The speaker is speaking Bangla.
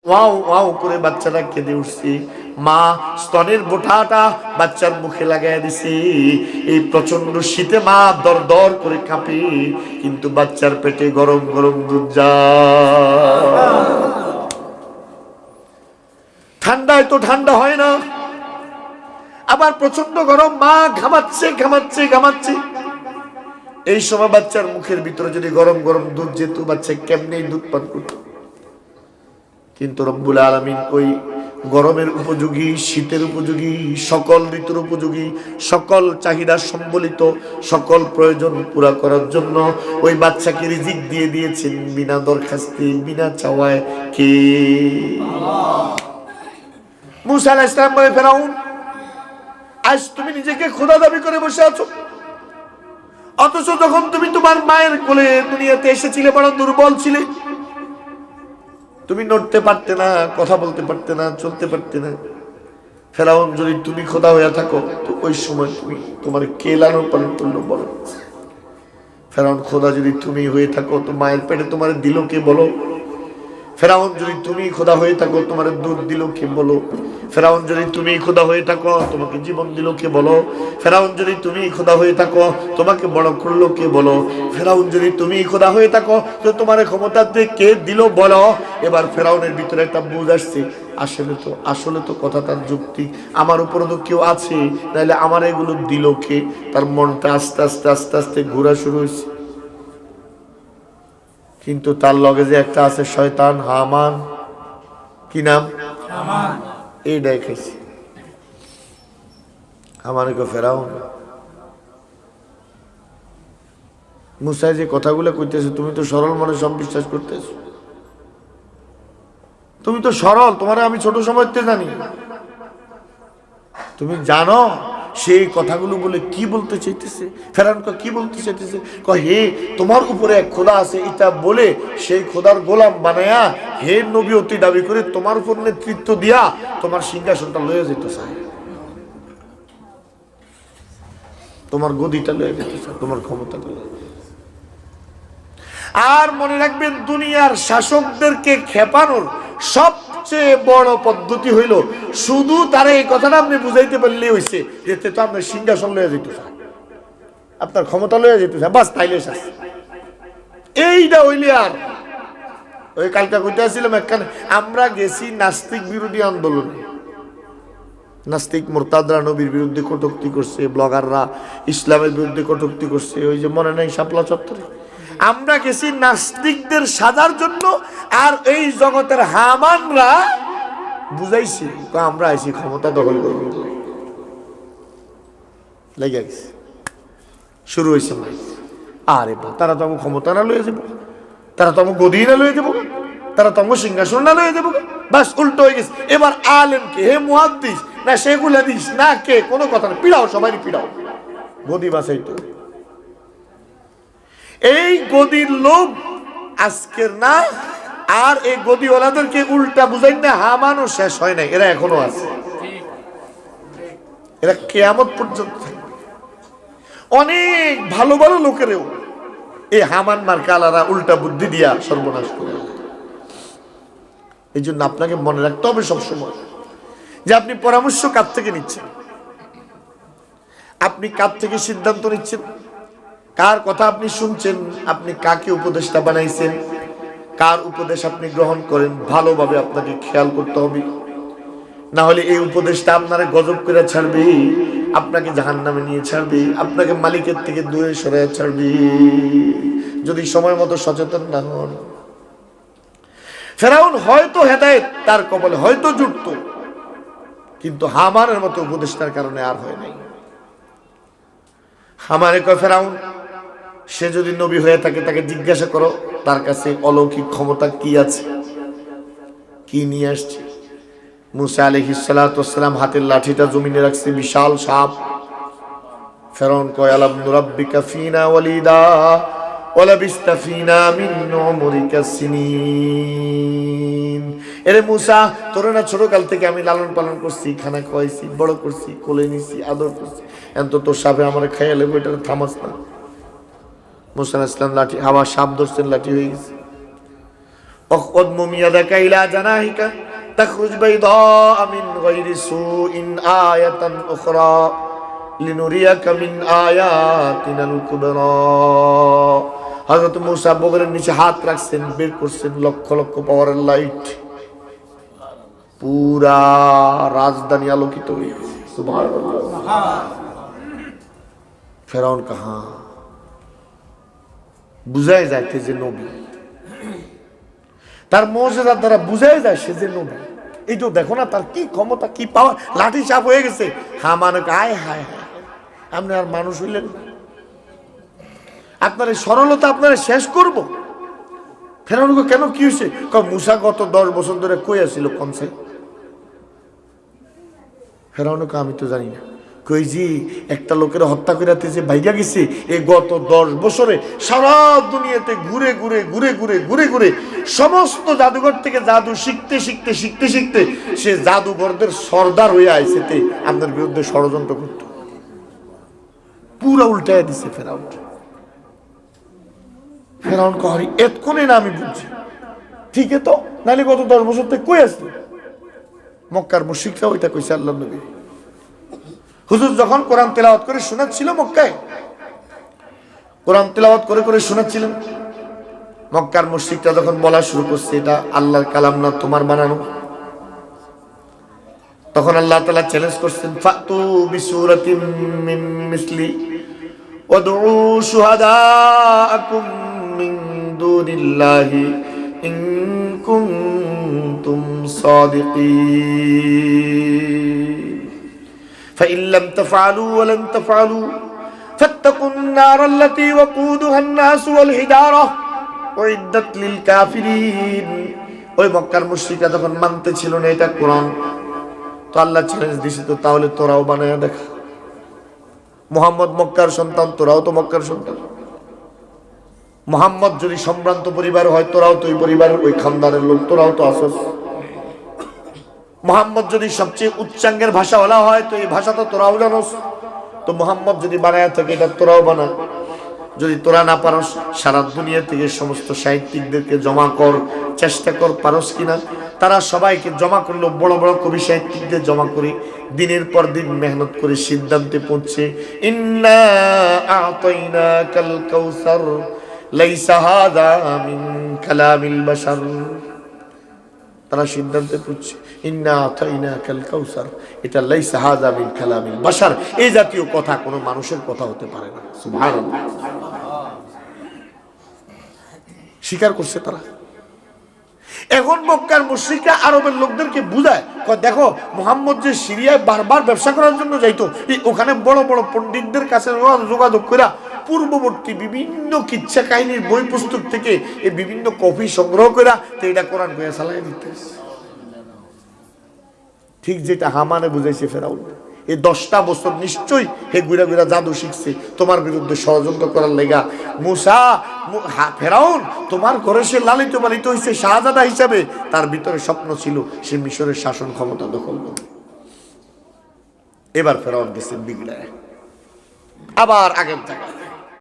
ওয়াও ওয়াও করে বাচ্চাটা কেঁদে উঠছে। মা স্তনের বোঁটাটা বাচ্চার মুখে লাগাই দিছে। এই প্রচন্ড শীতে মা দর দর করে কাঁপে, কিন্তু বাচ্চার পেটে গরম গরম দুধ যায়। ঠান্ডায় তো ঠান্ডা হয় না, আবার প্রচন্ড গরম, মা ঘামাচ্ছে ঘামাচ্ছে ঘামাচ্ছে। এই সময় বাচ্চার মুখের ভিতরে যদি গরম গরম দুধ যেত, বাচ্চা কেমনে দুধ পান করত? কিন্তু রব্বুল আলামিন ওই গরমের উপযোগী, শীতের উপযোগী, সকল ঋতুর উপযোগী, সকল চাহিদা সম্বলিত, সকল প্রয়োজন পুরা করার জন্য ওই বাচ্চাকে রিজিক দিয়ে দিয়েছেন বিনা দরখাস্তে, বিনা চাওয়ায়। কে? মুসা আলাইহিস সালাম বলে, ফেরাউন, আজ তুমি নিজেকে খোদা দাবি করে বসে আছো, অথচ যখন তুমি তোমার মায়ের কোলে দুনিয়াতে এসেছিলে বড় দুর্বল ছিলে, তুমি নড়তে পারতে না, কথা বলতে পারতে না, চলতে পারতে না। ফেরাউন, যদি তুমি খোদা হয়ে থাকো তো ওই সময় তুমি তোমার কে লালন পালন করলো বলো? ফেরাউন, খোদা যদি তুমি হয়ে থাকো তো মায়ের পেটে তোমার দিল কে বলো? ফেরাউন, যদি তুমি খোদা হয়ে থাকো তোমার দুধ দিল কে বলো? ফেরাউন, যদি তুমি খোদা হয়ে থাকো তোমাকে জীবন দিল কে বলো? ফেরাউন, যদি তুমি খোদা হয়ে থাকো তোমাকে বড় করলো কে বলো? ফেরাউন, যদি তুমি খোদা হয়ে থাকো তো তোমার ক্ষমতাতে কে দিল বলো? এবার ফেরাউনের ভিতরে একটা বুঝ আসছে, আসলে তো কথা তার যুক্তি, আমার উপরে তো কেউ আছে, নাহলে আমার এগুলো দিল কে? তার মনটা আস্তে আস্তে আস্তে আস্তে ঘোরা শুরু হয়েছে। কিন্তু তার লগে যে একটা আছে শয়তান, হামান, কি নাম? হামান। এইটাই খাইছে হামানকে ফেরাউন। মুসা যে কথাগুলো কইতেছে, তুমি তো সরল মনে সব বিশ্বাস করতেছ, তুমি তো সরল, তোমার আমি ছোট সময় জানি, তুমি জানো সেই কথাগুলো বলে কি বলতে চাইতেছে? ফেরাউন কি বলতে চাইতেছে? হে, তোমার উপরে এক খোদা আছে, এটা বলে সেই খোদার গোলাম বানায়া হে নবীয়তি দাবি করে তোমার উপর নেতৃত্ব দিয়া তোমার সিংহাসনটা লয়ে যেতে চায়, তোমার গদিটা লয়ে যেতে চায়, তোমার ক্ষমতা লয়ে। আর মনে রাখবেন, দুনিয়ার শাসকদেরকে খেপানোর সবচেয়ে বড় পদ্ধতি হইল শুধু তারা এই কথাটা আপনি বুঝাইতে পারলেই হইছে যে তো আপনার সিংহাসন লয়ে যেতে চায়, আপনার ক্ষমতা লয়ে যেতে চায়, বাস তাইলে শেষ। এইটা হইলে আর ওই কালকা কইতে আসছিলাম একখানে, আমরা গেছি নাস্তিক বিরোধী আন্দোলনে। নাস্তিক মোরতাদরা নবীর বিরুদ্ধে কটূক্তি করছে, ব্লগাররা ইসলামের বিরুদ্ধে কটূক্তি করছে, ওই যে মনে নাই শাপলা চত্বরে। আমরা গেছি নাস্তিকদের সাজার জন্য, আর এই জগতের হামানরা বুঝাইছি আমরা আইছি ক্ষমতা দখল করব। লেগে গেছে, শুরু হয়েছে। আরে বা, তারা তো ক্ষমতা না লয়ে যাবো, তারা তো গদি না লয়ে যাবো, তারা তো সিংহাসন না লয়ে যাবো, বাস উল্টো হয়ে গেছে। এবার আলেম কে, হে মুহাদ্দিস না শেখুল হাদিস না কে, কোনো কথা না, পিড়াও, সবাই পিড়াও, গদি বাসাইতো। এই গদির লোভ আজকের না, আর এই গদিওয়ালাদেরকে উল্টা বুঝাই না, হামানও শেষ হয় নাই, এরা এখনো আছে, এরা কিয়ামত পর্যন্ত। অনেক ভালো ভালো লোকেরও এই হামান মার্কালারা উল্টা বুদ্ধি দিয়া সর্বনাশ করে। এই জন্য আপনাকে মনে রাখতে হবে সবসময় যে আপনি পরামর্শ কার থেকে নিচ্ছেন, আপনি কার থেকে সিদ্ধান্ত নিচ্ছেন, কার কথা আপনি শুনছেন, আপনি কাকে উপদেষ্টা বানাইছেন, কার উপদেশ আপনি গ্রহণ করেন, ভালোভাবে আপনাকে খেয়াল করতে হবে। না হলে এই উপদেশটা আপনারা গজব করে ছাড়বে, আপনাকে জাহান্নামে নিয়ে ছাড়বে, আপনাকে মালিকের থেকে দূরে সরাইয়া ছাড়বে, যদি সময় মতো সচেতন না হন। ফেরাউন হয়তো হেদায়েত তার কপালে হয়তো জুটতো, কিন্তু হামানের মতো উপদেষ্টার কারণে আর হয় নাই। হামানে কয়, ফেরাউন সে যদি নবী হয়ে থাকে তাকে জিজ্ঞাসা করো তার কাছে অলৌকিক ক্ষমতা কি আছে, কি নিয়ে আসছে। মুসা আলাইহিস সালাতু ওয়াস সালাম হাতের লাঠিটা জমিনে রাখছে, বিশাল সাপ। ফেরাউন কয়, আলাম নুরাব্বিকা ফিনা ওয়ালিদা ওয়া লাবিস্তা ফিনা মিন উমরিকা সিনিন। এরে মুসা, তোর না ছোট কাল থেকে আমি লালন পালন করছি, খানা খাওয়াইছি, বড় করছি, কোলে নিছি, আদর করছি, এখন তো তোর সাপে আমার খাইয়া লেবো, এটা থামাস না। মুসা আলাইহিস সালাম লাঠি, আবার সাপ ধরছেন, লাঠি হয়ে গেছে। ওয়াখফিদ ইয়াদাকা ইলা জানাহিকা তাখরুজ বাইদা মিন গায়রি সুইন আয়াতান উখরা লিনুরিয়াকা মিন আয়াতিনাল কুবরা। হযরত মূসা বগরের নিচে হাত রাখছেন, বের করছেন লক্ষ লক্ষ পাওয়ারের লাইট, পুরা রাজধানী আলোকিত হয়ে গেছে। সুবহানাল্লাহ। ফেরাউন কাহা বুঝাই যায় যে নবী, তার মুজিজার দ্বারা বুঝাই যায় সে যে নবী। এই তো দেখো না তার কি ক্ষমতা, কি পাওয়ার, লাঠি চাপ হয়ে গেছে। হামান হায় হায়, আপনি আর মানুষ হইলেন, আপনার এই সরলতা আপনারা শেষ করব। ফেরাউন কেন কি হয়েছে? মূসা গত 10 বছর ধরে কই আসছিল কনসে? ফেরাউন আমি তো জানি না। কই জি একটা লোকের হত্যা করাতে যে ভাইয়া গেছে, এই গত 10 বছরে সারা দুনিয়াতে ঘুরে ঘুরে ঘুরে ঘুরে ঘুরে ঘুরে সমস্ত জাদুঘর থেকে জাদু শিখতে শিখতে শিখতে শিখতে সে জাদুঘরদের সর্দার হয়ে আইসেতে আপনার বিরুদ্ধে ষড়যন্ত্র করত। পুরা উল্টায় দিছে ফেরাউন। ফেরাউন কহারি এতক্ষণে না আমি বুঝছি, ঠিক তো নাহলে গত 10 বছর থেকে কই আসলো? মক্কার মুশরিকরা ওইটা কইছে আল্লাহর নবী। হুজুর যখন কোরআন তেলাওয়াত করে শোনাচ্ছিল মক্কায়, কোরআন তেলাওয়াত করে করে শোনাচ্ছিলেন, মক্কার মুশরিকরা যখন বলা শুরু করছে এটা আল্লাহর কালাম না তোমার বানানো, তখন আল্লাহ তাআলা চ্যালেঞ্জ করছেন ফাতু বিসূরাতিন মিন মিসলি ওয়াদউ শুহাদাআকুম মিন দুনিল্লাহি ইন কুনতুম সাদিকিন فإن لم تفعلوا ولن تفعلوا فاتقوا النار التي وقودها الناس والحجارة أعدت للكافرين। ওই মক্কার মুশরিকরা যখন মানতে ছিল না এটা কোরআন, তো আল্লাহ চ্যালেঞ্জ দিছে তো তাহলে তোরাও বানায়া দেখ। মুহাম্মদ মক্কার সন্তান, তোরাও তো মক্কার সন্তান। মুহাম্মদ যদি সম্ভ্রান্ত পরিবার হয়, তোরাও তো ওই পরিবারের ওই খানদানের লোক, তোরাও তো আসস। মুহাম্মদ যদি সবচেয়ে উচ্চাঙ্গের ভাষাওয়ালা হয়, তো এই ভাষা তো তোরাও জানোস। তো মুহাম্মদ যদি বানায় থাকে এটা তোরাও বানা। যদি তোরা না পারস, সারা দুনিয়া থেকে সমস্ত সাহিত্যিকদেরকে জমা কর, চেষ্টা কর পারস কিনা। তারা সবাইকে জমা করলো, বড় বড় কবি সাহিত্যিকদের জমা করে দিনের পর দিন মেহনত করে সিদ্ধান্তে পৌঁছে ইন্না আ'তাইনাকাল কাউসার লাইসা হাযা মিন কালামিল বাশার। তারা সিদ্ধান্তে পৌঁছে ইন্না আ'তাইনাকাল কাউসার, এটা লাইসা হাযা মিন কালামিল বাশার, এই জাতীয় কথা কোনো মানুষের কথা হতে পারে না। সুবহানাল্লাহ। স্বীকার করছে তারা। এখন মক্কার মুশরিকরা আরবের লোকদেরকে বুঝায়, দেখো মুহাম্মদ যে সিরিয়ায় বারবার ব্যবসা করার জন্য যাইতো, ওখানে বড় বড় পণ্ডিতদের কাছে যোগাযোগ করে পূর্ববর্তী বিভিন্ন কিচ্ছা কাহিনীর বই পুস্তক থেকে এই বিভিন্ন কপি সংগ্রহ করে তো এটা কোরআন করে চালাই দিতে। ঠিক যেটা হামানে বুঝাইছে ফেরাউন, এই 10টা বছর নিশ্চয়ই হে গুড়া গুড়া জাদু শিখছে তোমার বিরুদ্ধে ষড়যন্ত্র করার লেগা। মূসা ফেরাউন তোমার ঘরে সে লালিত পালিত হয়েছে শাহজাদা হিসাবে, তার ভিতরে স্বপ্ন ছিল সে মিশরের শাসন ক্ষমতা দখল করবে। এবার ফেরাউন গেছে বিগড়ায়, আবার আগের জায়গায়।